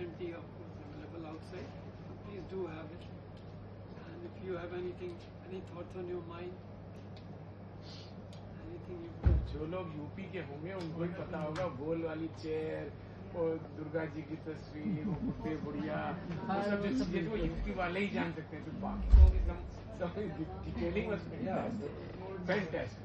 recently, of course, available outside. So please do have it. And if you have anything, any thoughts on your mind, anything you जो लोग UP के होंगे उनको ही पता होगा, गोल वाली चेयर, और दुर्गा जी की तस्वीर, वो बुढ़े बुढ़िया, वो सब जो चीजें वो यूपी वाले ही जान सकते हैं। तो बाकी सब डिटेलिंग was fantastic।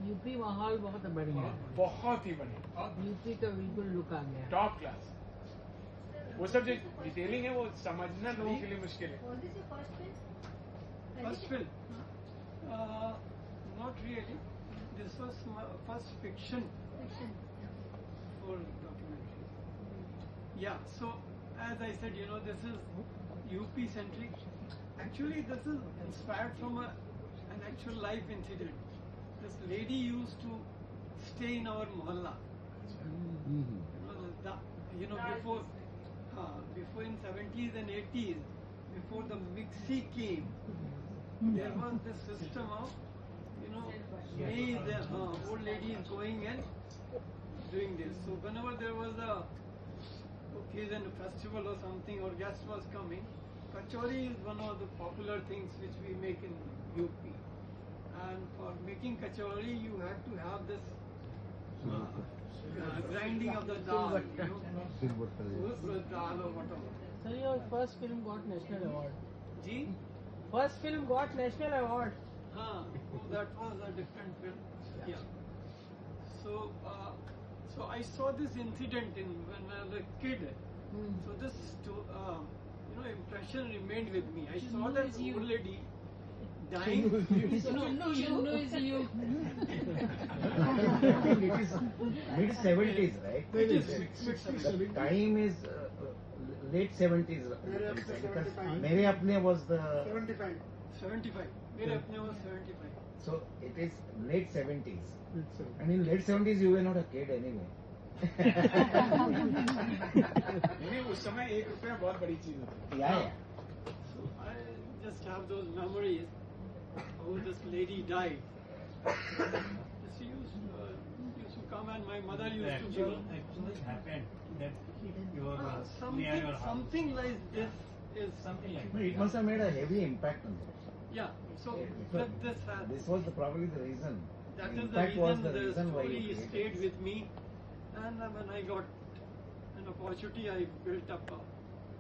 यूपी माहौल बहुत बढ़िया है, बहुत ही बढ़िया, यूपी का बिल्कुल लुक आ गया, टॉप क्लास। वो सब जो डिटेलिंग है वो समझना लोगों के लिए मुश्किल है। first film? Not really. This was my first fiction for documentary. Yeah, so as I said, this is UP centric. Actually, this is inspired from an actual life incident. This lady used to stay in our mohalla. Before in 70s and 80s, before the mixie came, there was this system of, the old ladies going and doing this. So whenever there was a occasion, a festival or something, or guest was coming, kachori is one of the popular things which we make in UP. And for making kachori, you have to have this grinding of the dal, dal or whatever. So your first film got national award. Ji? First film got national award. That was a different film. Yeah. So, so I saw this incident when I was a kid. So this, impression remained with me. I saw that old lady dying. No, you know is you. It is mid-70s, right? It is The time is late 70s. Because Mere Apne was the 75. Mere Apne was 75. So it is late 70s. And in late 70s you were not a kid anyway. नहीं, उस समय ₹1 बहुत बड़ी चीज होती। Yeah. So I just have those memories how this lady died. She used to come and my mother used to give actually happened that your something like this is something like No, it must have made a heavy impact on them. yeah. So This was probably the reason. that The is the impact was reason the the reason why story you created stayed this. with me, and when I got an opportunity, I built up a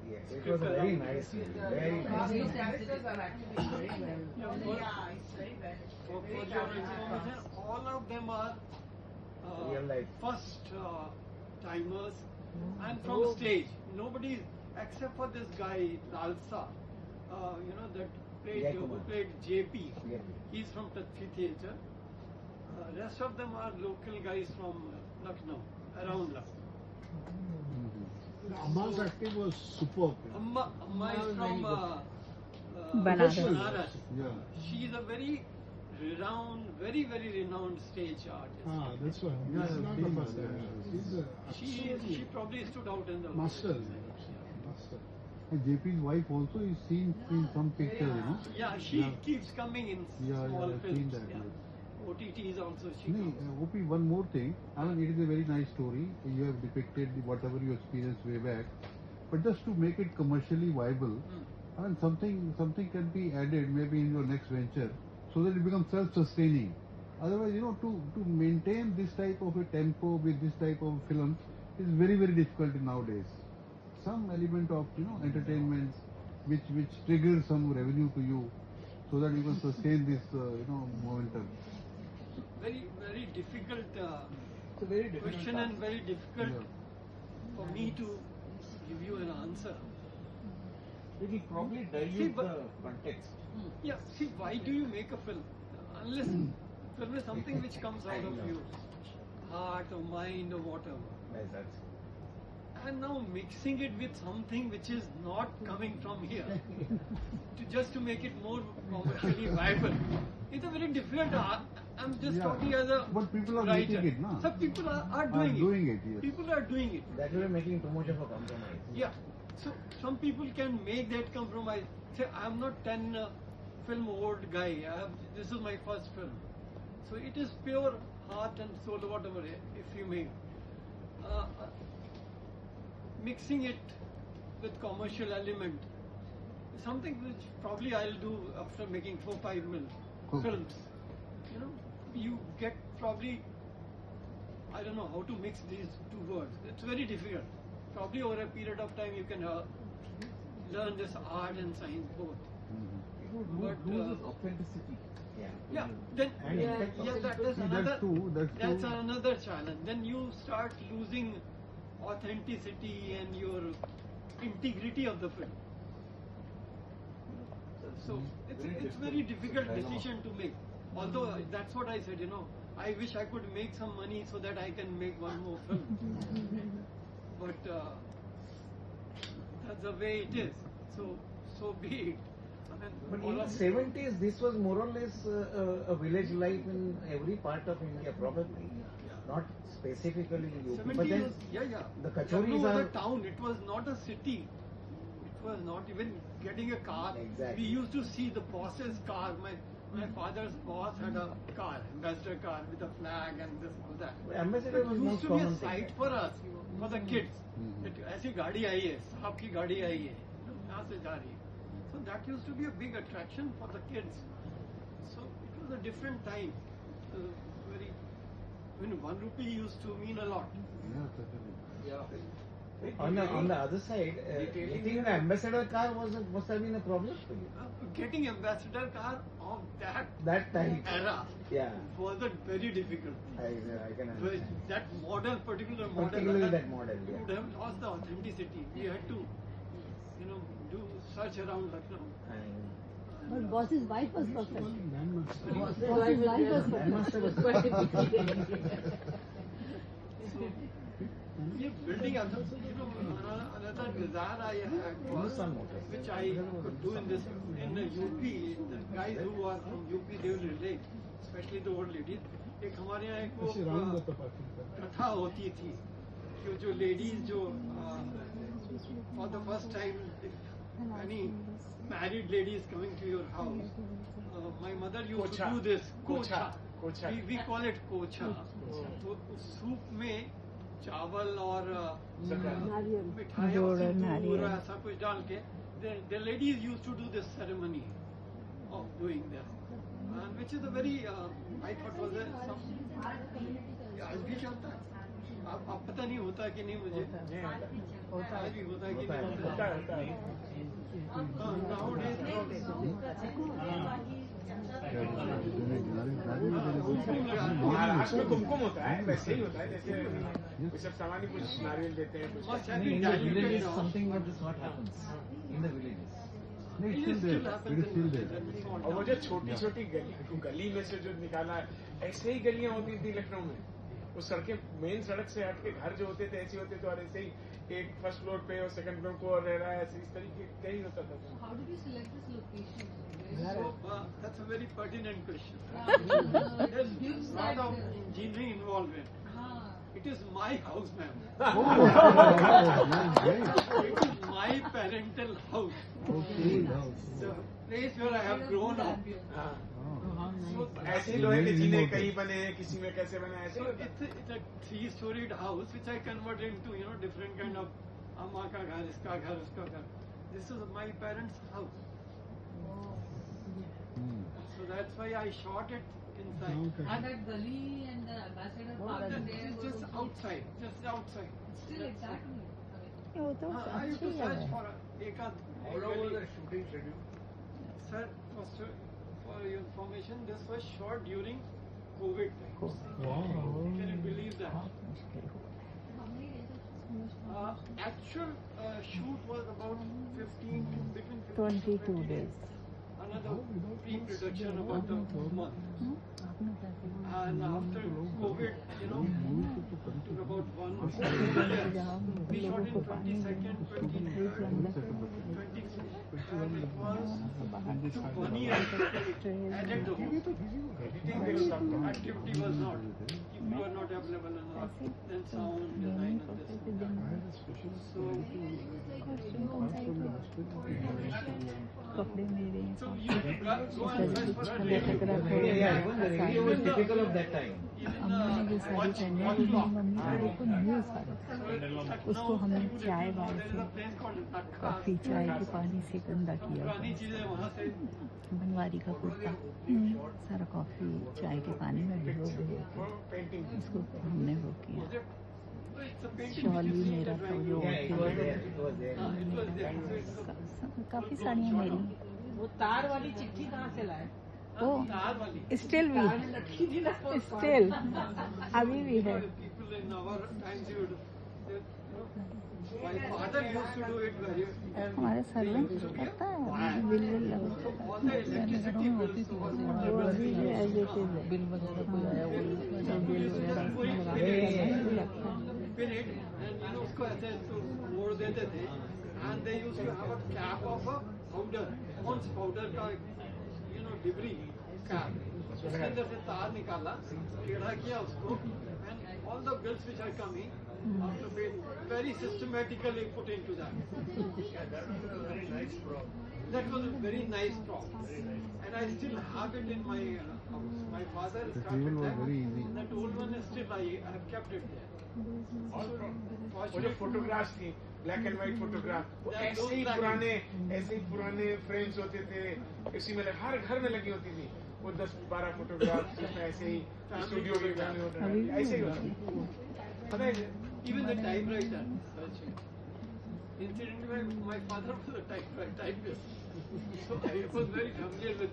Yes, it was a very nice film. Very nice. These characters are actually very well. Yeah, It's very well. For your information, all of them are Real life. first timers and from stage. Nobody except for this guy Lalsa, that Jayakumar. played JP. Yeah. He's from Tathvi Theatre. Rest of them are local guys from Lucknow, around Lucknow. Amma's acting was superb. Amma is from Banaras. Banaras. Yeah. She is a very renowned, very renowned stage artist. That's why. Yeah, It's not the been, first time. She's She probably stood out in the master. Yeah. Master. And JP's wife also is seen in some pictures, Yeah, she keeps coming in small I've films. seen that. Yeah. OTTs also she No, comes. OP, one more thing. I mean, it is a very nice story. You have depicted whatever you experienced way back. But just to make it commercially viable, I mean, something can be added maybe in your next venture so that it becomes self-sustaining. Otherwise, to maintain this type of a tempo with this type of films is very, very difficult nowadays. Some element of, entertainment which triggers some revenue to you so that you can sustain this, momentum. Very, very difficult It's a very difficult question and very difficult Yeah. for me to give you an answer. It will probably See, dilute but- the context. Yeah, see, why do you make a film? Unless film is something which comes out of you, heart or mind or whatever. Yes, that's And now mixing it with something which is not coming from here, just to make it more commercially viable, it's a very difficult. I'm just Yeah, talking as a but people are writer. making it, no? Some people are Are doing doing it, yes. People are doing it. that will be making too much of a compromise. Yeah. So some people can make that compromise. Say, I'm not 10 film old guy. This is my first film. So it is pure heart and soul, whatever, if you may. Mixing it with commercial element. Something which probably I'll do after making 4-5 films. You know, you get probably, I don't know how to mix these two words. It's very difficult. Probably over a period of time you can learn this art and science both. But authenticity. yeah, then And impact yeah, of that is See, another. that's true. Another challenge. Then you start losing authenticity and your integrity of the film. So it's very difficult decision to make. Although that's what I said, you know, I wish I could make some money so that I can make one more film. But that's the way it is. So be it. I mean, But all in the of- 70s, this was more or less a village life in every part of India, probably. Not specifically in UP. 70 But then was, yeah. the kachoris no are- other town. It was not a city. It was not even getting a car. Exactly. We used to see the boss's car. My father's boss had a car, ambassador car with a flag and this all that. Ambassador was It most used to be a common thing. sight for us, for the kids. That ऐसी गाड़ी आई है, साहब की गाड़ी आई है, यहाँ से जा रही है. So that used to be a big attraction for the kids. So it was a different time. Very, when 1 rupee used to mean a lot. Yeah, certainly. On the other side, getting the ambassador car must have been a problem for you. Getting ambassador car of That time. era Yeah. wasn't very difficult. I can understand. That model, particular model, Particularly that model, yeah. would have lost the authenticity. We had to, do search around Lucknow. But boss's wife was perfect. Grandmaster. Boss's wife was Grandmaster was So, ये building up, another desire I had was, Hindustan Motors. which I could do in the UP. The guys who are from UP, they will relate, especially the old ladies. एक हमारे यहाँ एक ऐसे वो round the parking कथा होती थी कि जो लेडीज जो for the first time, if any married ladies coming to your house, my mother used to Kocha. do this Kocha. We call it kocha. तो उस सूप में चावल और नारियल मिठाई जोड़, और सिंदूर नारियल। ऐसा कुछ डाल के the ladies used to do this ceremony of doing this, and which is a very I thought was आज भी चलता है. अब पता नहीं होता कि नहीं मुझे आज भी होता है कि नहीं होता है. महाराष्ट्र में कुमकुम होता है, वैसे ही होता है जैसे ये सब सामान्य कुछ नारियल देते हैं कुछ. Must have In been the diluted villages, down. something of this what happens in the villages. No, it's still there. It is still there. और वो जो छोटी छोटी गली में से जो निकाला है, ऐसे ही गलियां होती थी लखनऊ में. वो सड़कें मेन सड़क से हट के घर जो होते थे ऐसे होते थे और ऐसे ही एक फर्स्ट फ्लोर पे और सेकंड फ्लोर को और रह रहा है ऐसे इस तरीके का ही होता था. How did you select this location? So, that's a very pertinent question. Gives There's a lot that, of engineering involved in it. It is my house, ma'am. Oh, great. It is my parental house. Okay. The place where I have grown up. हाँ. So, ऐसे ही लोहे के जीने कहीं बने हैं, किसी में कैसे बने हैं, ऐसे so ही होता है. it's a 3-storied house which I converted into, different kind of amma ka ghar, iska ghar, uska ghar. This is my parents' house. So that's why I shot it inside. And that gully and the ambassador park That there is was just outside, just outside. still exactly. वो तो I used to अच्छी search है. for एक आध shooting schedule? Sir, for your information, this was shot during COVID times. Can you believe that? Actual shoot was about 15 to between 15 to 22 20 days. Another pre-production about a month. And after COVID, took about 1 year. We shot in 22nd, 23rd, 26th. And it was took 1 year to edit the whole. Editing activity was not. You were not available enough. Then sound design and this and that. So, कपड़े मेरे so you go and search for a radio. Yeah, even the radio was typical of that time. अम्मा ने जो साड़ी पहनी है मेरी mummy को बिल्कुल न्यू साड़ी, उसको हमने चाय वाय से कॉफ़ी चाय के पानी से गंदा किया, पुरानी चीजें वहाँ से बनवारी का कुर्ता सारा कॉफ़ी चाय के पानी में भिगो के उसको हमने वो किया। शॉल भी मेरा था जो काफ़ी साड़ियाँ मेरी। वो तार वाली चिट्ठी कहाँ से लाए? ओ तार वाली स्टिल भी, रखी थी ना स्टिल अभी भी है। people in our times would, my father used to do it very हमारे सर्वेंट करता है bill will all the electricity bills वो अभी भी एज इट इज है। बिल वगैरह कोई आया वो बिल वगैरह उसमें लगा के लगता है। pin it and उसको ऐसे तो मोड़ देते थे and they used to have a cap of a powder, once powder का डिबरी cap, उसके अंदर से तार निकाला, टेढ़ा किया उसको and all the bills which are coming after being very systematically put into that. That was a very nice prop and I still have it in my house. My father The started table was that. very easy. That old one is still I have kept it there. वो जो photographs थी, black and white photograph, वो ऐसे ही पुराने frames होते थे, इसी में हर घर में लगी होती थी। वो 10-12 फोटोग्राफ जिसमें ऐसे ही स्टूडियो के गाने होते हैं, ऐसे ही होता पता है। Even the typewriter. Incidentally, my father was a typist. So I was very familiar with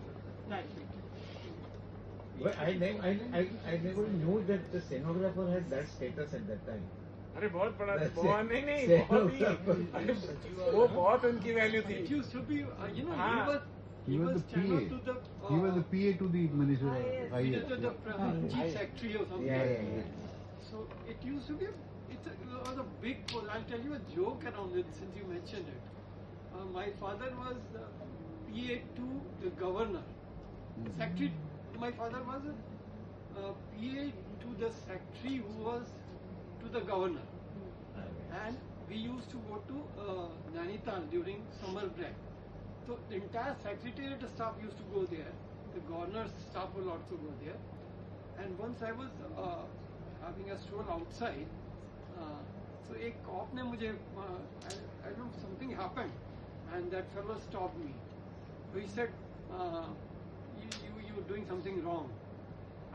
typing. But I never knew that the stenographer had that status at that time. अरे बहुत बड़ा, बहुत नहीं बहुत ही, वो बहुत उनकी वैल्यू थी। It used to be, हाँ. He was the channeled PA. to the, He was the PA to the minister. to the chief secretary or something. Yeah. So it used to be, it was a big, I'll tell you a joke around it since you mentioned it. My father was PA to the governor. Secretary, my father was PA to the secretary who was to the governor. And we used to go to Nainital during summer break. So the entire secretariat staff used to go there. The governor's staff will also go there. And once I was having a stroll outside, so a cop ne mujhe, I don't know, something happened, and that fellow stopped me. So he said, you're doing something wrong.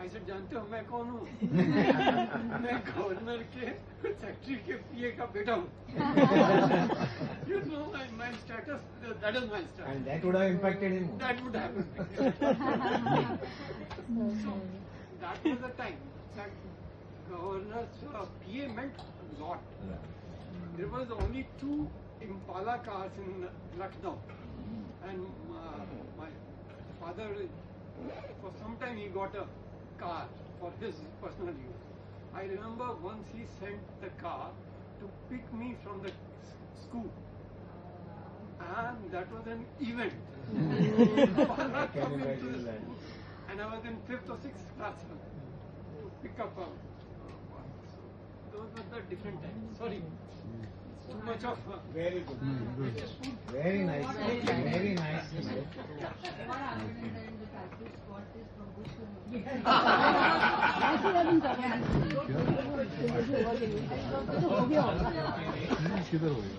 I said, जानते हो मैं कौन हूँ? मैं governor के secretary के पीए का बेटा हूँ। You know my status. That is my status. And that would have impacted him. That would happen. So that was the time that governor's PA meant a lot. There was only 2 Impala cars in Lucknow, and my father, for some time, he got a car for his personal use. I remember once he sent the car to pick me from the school, and that was an event. I can imagine that. And I was in 5th or 6th class to pick up a those were the different times. Sorry, too much of Very good. Very nice. Very nice. What happened in the typist got this promotion? Actually, I've been talking. किधर होगा?